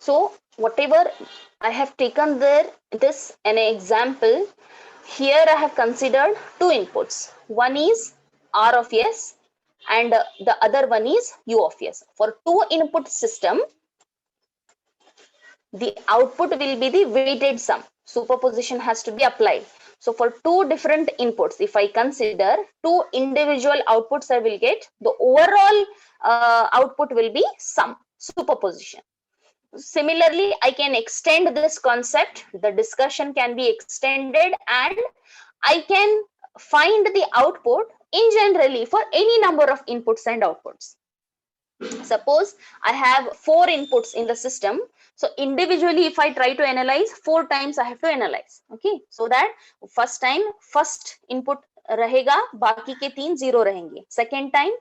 So whatever I have taken there, this an example. Here I have considered two inputs. One is R of S and the other one is U of S. For two input system, the output will be the weighted sum. Superposition has to be applied. So for two different inputs, if I consider two individual outputs, I will get the overall output will be sum, superposition. Similarly, I can extend this concept. The discussion can be extended and I can find the output in generally for any number of inputs and outputs. Suppose I have four inputs in the system. So individually, if I try to analyze, four times I have to analyze. Okay, so that first time, first input रहेगा, बाकी के तीन zero रहेंगे. Second time,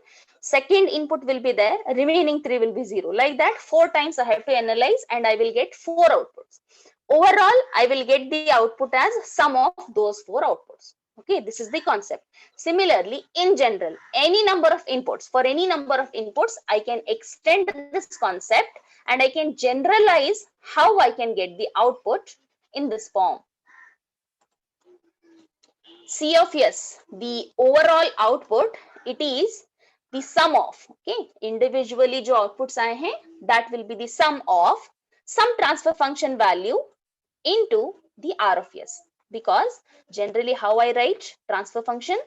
second input will be there, remaining three will be zero. Like that, four times I have to analyze and I will get four outputs. Overall, I will get the output as sum of those four outputs. Okay, this is the concept. Similarly, in general, any number of inputs, for any number of inputs, I can extend this concept and I can generalize how I can get the output in this form. C of S, the overall output, it is the sum of, okay, individually जो outputs आए हैं, that will be the sum of some transfer function value into the R of S. Because generally how I write transfer function,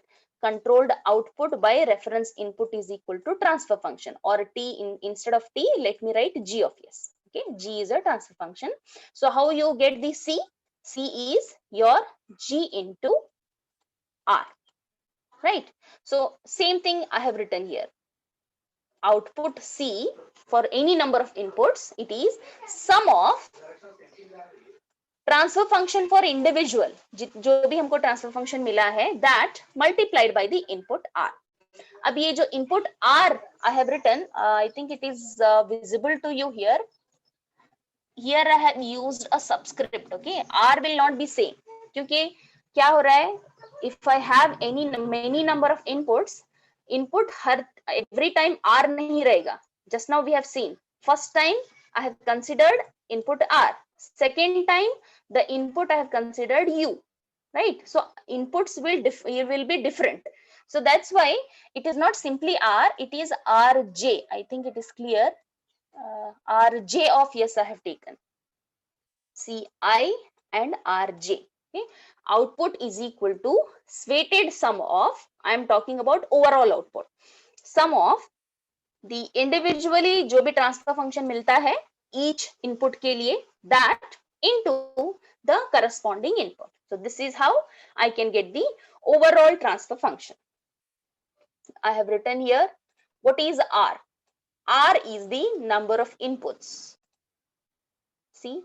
controlled output by reference input is equal to transfer function, or T instead of T, let me write G of S. Okay, G is a transfer function. So how you get the C? C is your G into R, right? So same thing I have written here. Output C for any number of inputs, it is sum of transfer function for individual, जो भी हमको transfer function मिला है, that multiplied by the input R. अब ये जो input R I have written, I think it is visible to you here. Here I have used a subscript. Okay, R will not be same, क्योंकि क्या हो रहा है, if I have any many number of inputs, input हर every time R नहीं रहेगा. Just now we have seen, first time I have considered input R. Second time, the input I have considered U, right? So inputs will be different. So that's why it is not simply R, it is RJ. I think it is clear. RJ of S I have taken. CI and RJ. Okay. Output is equal to weighted sum of, I am talking about overall output, sum of the individually जो भी transfer function मिलता है each input के लिए, that into the corresponding input. So this is how I can get the overall transfer function. I have written here, what is R? R is the number of inputs. See,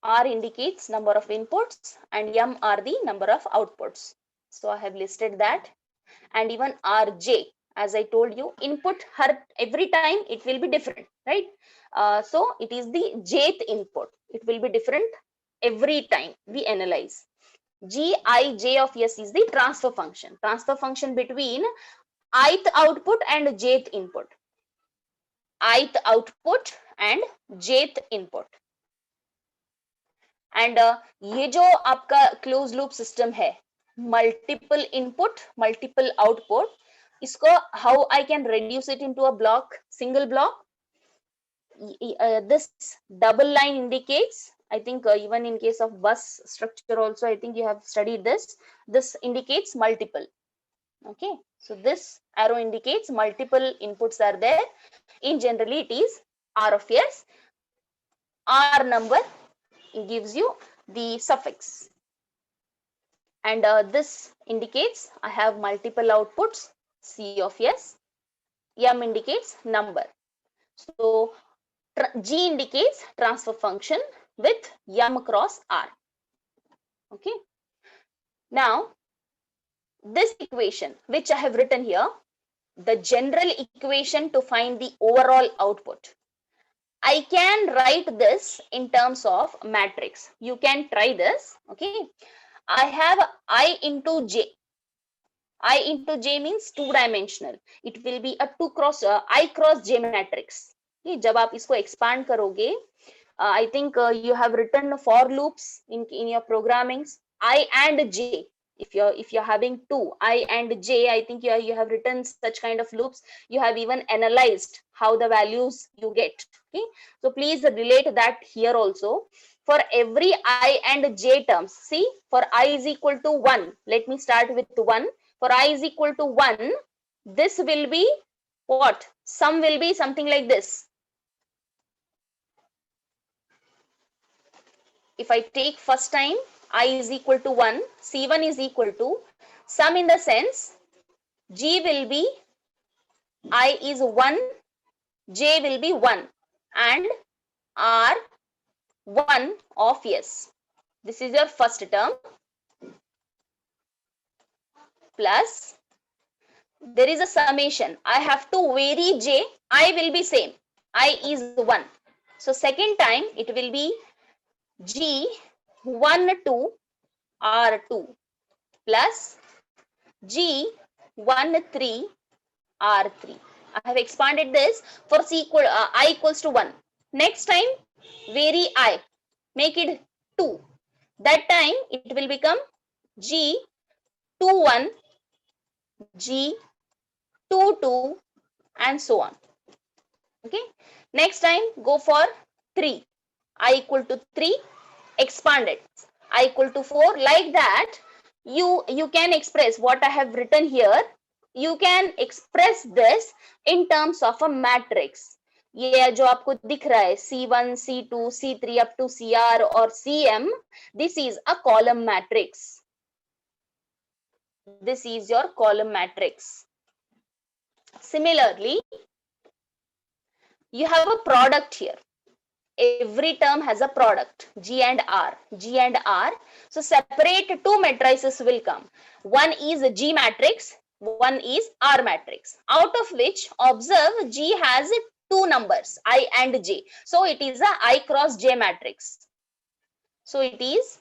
R indicates number of inputs and M are the number of outputs. So I have listed that. And even RJ, as I told you, input every time it will be different, right? So it is the jth input. It will be different every time we analyze. Gij of S is the transfer function. Transfer function between ith output and jth input. Ith output and jth input. And ये जो आपका closed loop system है, multiple input, multiple output, इसको how I can reduce it into a block, single block? This double line indicates, I think even in case of bus structure also, I think you have studied this. This indicates multiple. Okay, so this arrow indicates multiple inputs are there. In generally, it is R of S. R number gives you the suffix. And this indicates I have multiple outputs, C of S. M indicates number. So G indicates transfer function with M cross R. Okay. Now, this equation, which I have written here, the general equation to find the overall output, I can write this in terms of matrix. You can try this. Okay. I have I into J. I into J means two dimensional. It will be a I cross J matrix. जब आप इसको expand करोगे, I think you have written for loops in your programmings. I and j. If you're having two I and j, I think you have written such kind of loops. You have even analyzed how the values you get. Okay, so please relate that here also. For every I and j terms, see, for I is equal to 1, let me start with 1. For I is equal to 1, this will be what? Sum will be something like this. If I take first time I is equal to 1, C1 is equal to sum, in the sense G will be I is 1, J will be 1, and R 1 of S. This is your first term, plus there is a summation. I have to vary J, I will be same, I is 1. So second time it will be G 1 2 R2 plus G 1 3 R3. I have expanded this for I equals to 1. Next time vary I, make it 2. That time it will become G 2 1, G 2 2, and so on. Okay. Next time go for 3. I equal to 3, expanded. I equal to 4. Like that you can express what I have written here. You can express this in terms of a matrix. ये जो आपको दिख रहा है C1, C2, C3 up to CR or CM, this is a column matrix. This is your column matrix. Similarly, you have a product here. Every term has a product, G and R, G and R. So separate two matrices will come. One is a G matrix, one is R matrix. Out of which, observe, G has two numbers, I and J. So it is a I cross J matrix. So it is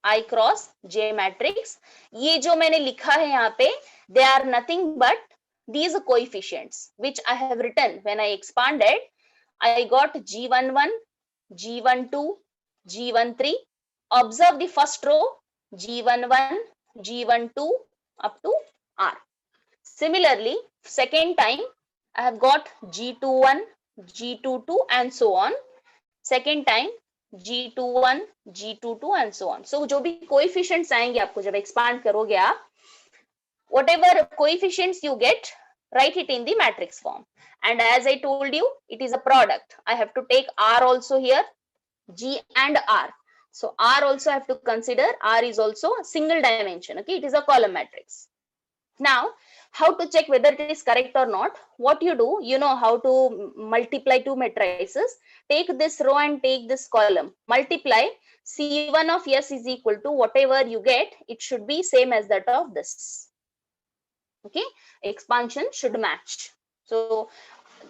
I cross J matrix. ये जो मैंने लिखा है यहाँ पे, they are nothing but these coefficients which I have written when I expanded. I got G11, G12, G13. Observe the first row, G11, G12 up to R. Similarly, second time I have got G21, G22 and so on. Second time G21, G22 and so on. So जो भी coefficients आएंगे आपको जब expand करोगे आप, whatever coefficients you get, write it in the matrix form. And as I told you, it is a product. I have to take R also here, G and R. So R also I have to consider. R is also a single dimension. Okay, it is a column matrix. Now, how to check whether it is correct or not? What you do, you know how to multiply two matrices. Take this row and take this column. Multiply. C1 of S is equal to whatever you get. It should be same as that of this. Okay, expansion should match. So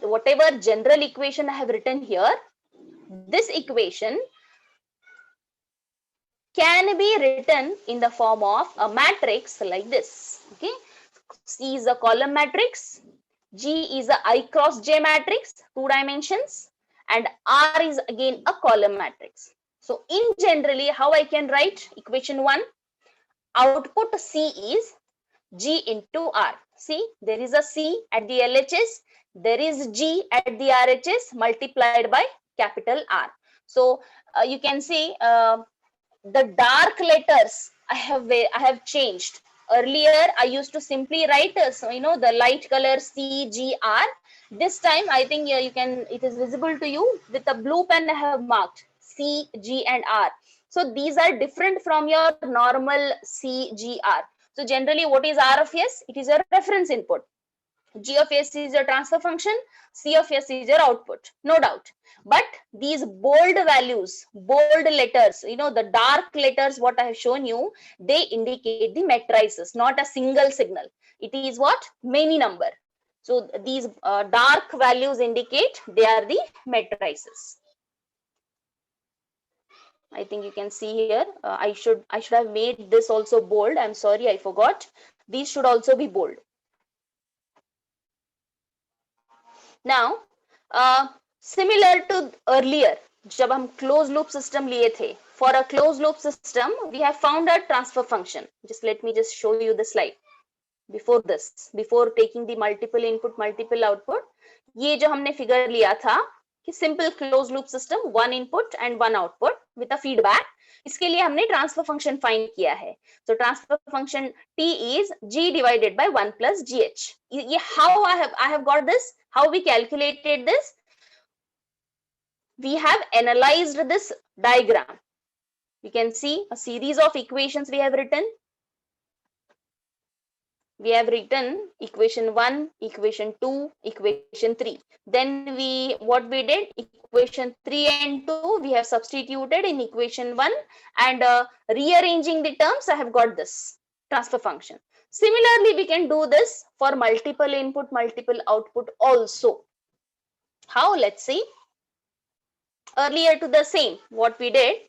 whatever general equation I have written here, this equation can be written in the form of a matrix like this. Okay, C is a column matrix, G is a I cross J matrix, 2 dimensions, and R is again a column matrix. So in generally, how I can write equation 1? Output C is G into R. See, there is a C at the LHS, there is G at the RHS multiplied by capital R. So you can see the dark letters I have changed. Earlier I used to simply write the light color C, G, R. This time I think you can, it is visible to you with a blue pen I have marked C, G and R. So these are different from your normal C, G, R. So generally, what is R of S? It is your reference input. G of S is your transfer function. C of S is your output, no doubt. But these bold values, bold letters, the dark letters, what I have shown you, they indicate the matrices, not a single signal. It is what? Many number. So these dark values indicate they are the matrices. I think you can see here. I should have made this also bold. I'm sorry, I forgot. These should also be bold. Now, similar to earlier, जब हम close loop system लिए थे, for a close loop system we have found a transfer function. Just let me just show you the slide. Before this, before taking the multiple input multiple output, ये जो हमने figure लिया था कि simple close loop system, one input and one output with a feedback, इसके लिए हमने transfer function find किया है. तो transfer function t is g divided by 1 plus gh. ये how I have got this, how we calculated this. We have analyzed this diagram. You can see a series of equations we have written. We have written equation 1, equation 2, equation 3. Then what we did, equation 3 and 2 we have substituted in equation 1, and rearranging the terms I have got this transfer function. Similarly, we can do this for multiple input multiple output also. How? Let's see. Earlier to the same, what we did,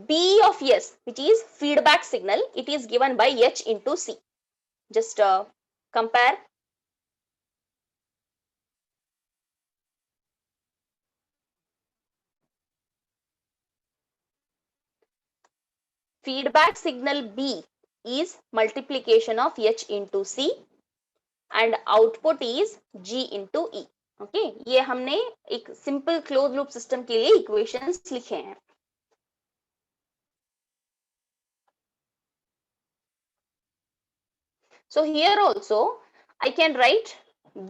B of S, which is feedback signal, it is given by H into C. Just compare. Feedback signal B is multiplication of H into C and output is G into E. Okay, ये हमने एक simple closed loop system के लिए equations लिखे हैं. So here also I can write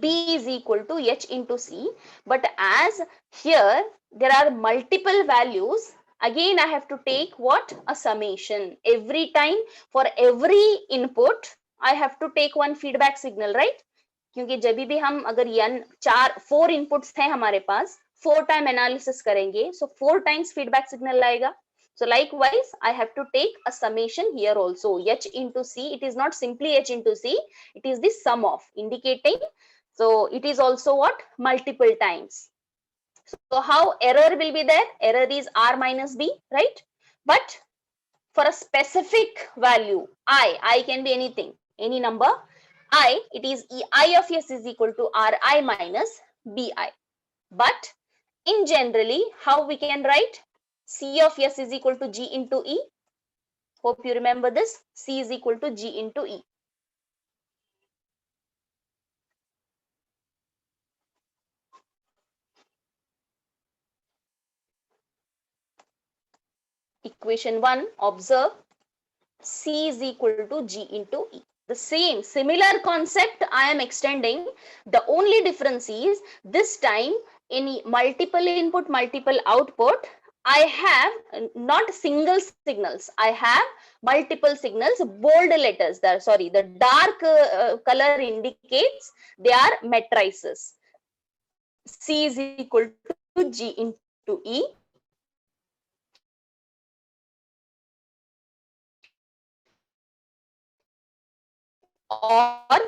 B is equal to H into C, but as here there are multiple values, again I have to take what? A summation. Every time for every input I have to take one feedback signal, right? क्योंकि जब भी हम अगर four inputs हैं हमारे पास, 4 time analysis करेंगे, so 4 times feedback signal लाएगा. So likewise, I have to take a summation here also. H into C, it is not simply H into C, it is the sum of, indicating. So it is also what? Multiple times. So how error will be there? Error is R minus B, right? But for a specific value, I can be anything, any number. It is I of S is equal to Ri minus Bi. But in generally, how we can write? C of S is equal to G into E. Hope you remember this. C is equal to G into E. Equation 1, observe, C is equal to G into E. The same similar concept I am extending. The only difference is this time in multiple input multiple output, I have not single signals, I have multiple signals. Bold letters there, sorry, the dark color indicates they are matrices. C is equal to G into E. Or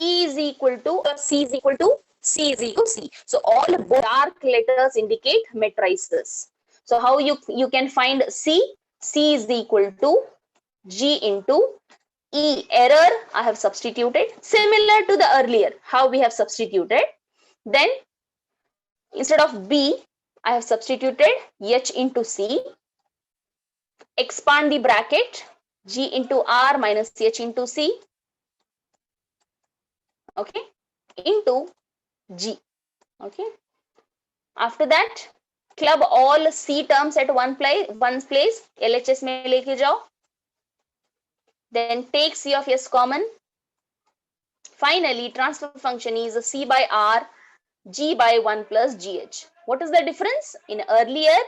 E is equal to C is equal to C is equal to C. So all dark letters indicate matrices. So how you can find C? C is equal to G into E. Error I have substituted similar to the earlier how we have substituted. Then instead of B I have substituted H into C. Expand the bracket, G into R minus H into C. Okay, into G. Okay, after that club all C terms at one place, LHS में लेके जाओ. Then take C of S common. Finally, transfer function is C by R, G by 1 plus GH. What is the difference? In earlier,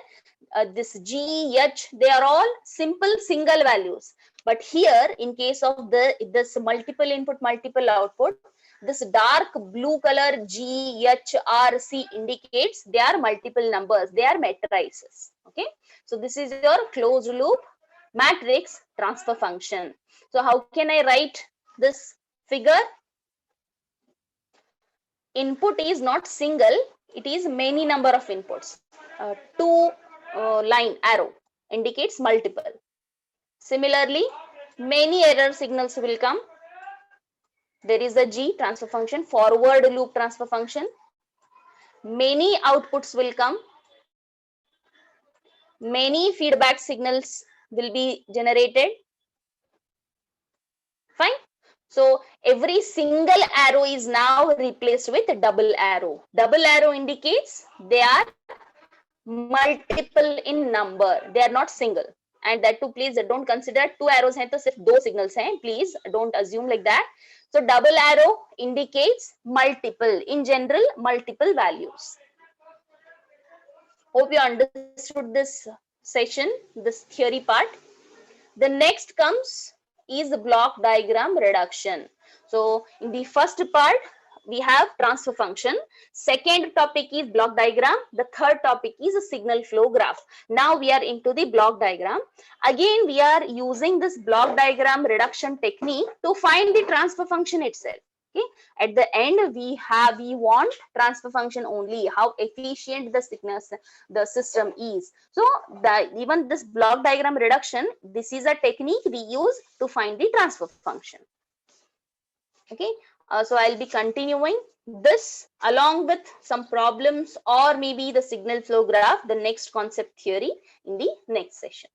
this G, H, they are all simple single values. But here, in case of this multiple input, multiple output, this dark blue color G, H, R, C indicates they are multiple numbers. They are matrices. Okay. So this is your closed loop matrix transfer function. So how can I write this figure? Input is not single, it is many number of inputs. Two line arrow indicates multiple. Similarly, many error signals will come. There is a G transfer function, forward loop transfer function. many outputs will come, many feedback signals will be generated. Fine. So every single arrow is now replaced with a double arrow. Double arrow indicates they are multiple in number, they are not single. And that too, please don't consider two arrows hain to sirf do signals hain, please don't assume like that. So double arrow indicates multiple, in general multiple values. Hope you understood this session, this theory part. The next comes is the block diagram reduction. So in the first part, we have transfer function. Second topic is block diagram. The third topic is a signal flow graph. Now we are into the block diagram. Again, we are using this block diagram reduction technique to find the transfer function itself. Okay. At the end, we want transfer function only, how efficient the system is. So even this block diagram reduction, this is a technique we use to find the transfer function. Okay. So I'll be continuing this along with some problems or maybe the signal flow graph, the next concept theory in the next session.